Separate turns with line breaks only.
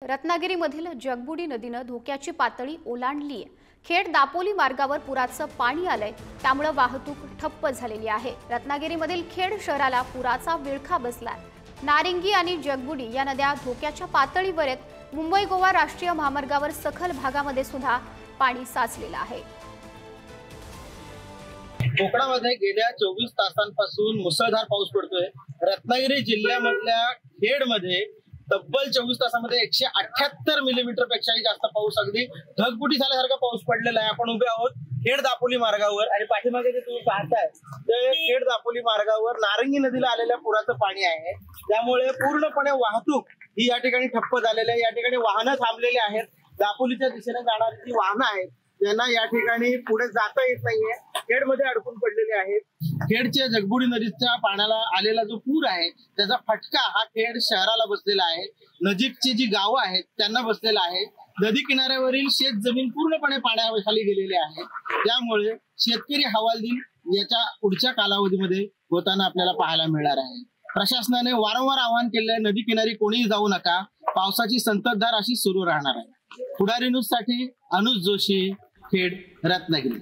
रत्नागिरीमधील जगबुडी नदीनं धोक्याची पातळी ओलांडली आहे। खेड दापोली मार्गावर पुराचं पाणी आलंय, त्यामुळे वाहतूक ठप्प झालेली आहे। रत्नागिरीमधील खेड शहराला पुराचा विळखा बसलाय। नारिंगी आणि जगबुडी या नद्या धोक्याच्या पातळीवर आहेत। मुंबई गोवा राष्ट्रीय महामार्गावर सखल भागामध्ये सुद्धा पाणी साचलेलं आहे।
कोकणामध्ये गेल्या 24 तासांपासून मुसळधार पाऊस पडतोय। रत्नागिरी जिल्ह्यामधल्या खेडमध्ये तब्बल 24 तासामध्ये 178 मिलीमीटर पेक्षाही जास्त पाऊस, अगदी ढगफुटी झाल्यासारखा पाऊस पडलेला आहे। आपण उभे आहोत खेड दापोली मार्गावर आणि पाठीमागे जे तुम्ही पाहताय ते खेड दापोली मार्गावर नारंगी नदीला आलेल्या पुराचं पाणी आहे। त्यामुळे पूर्णपणे वाहतूक ही या ठिकाणी ठप्प झालेली आहे। या ठिकाणी वाहनं थांबलेली आहेत। दापोलीच्या दिशेने जाणारी जी वाहनं आहेत त्यांना या ठिकाणी पुढे जाता येत नाहीये, खेडमध्ये अडकून पडलेले आहेत। खेडच्या जगबुडी नदीच्या पाण्याला आलेला जो पूर आहे त्याचा फटका हा खेड शहराला बसलेला आहे। नजीकची जी गावं आहेत त्यांना बसलेला आहे। नदी किनाऱ्यावरील शेत जमीन पूर्णपणे पाण्याखाली गेलेली आहे। त्यामुळे शेतकरी हवालदिल याच्या पुढच्या कालावधीमध्ये होताना आपल्याला पाहायला मिळणार आहे। प्रशासनाने वारंवार आवाहन केले, नदी किनारी कोणीही जाऊ नका, पावसाची संततधार अशी सुरू राहणार आहे। पुढारी न्यूज साठी अनुज जोशी, खेड, रत्नागिरी।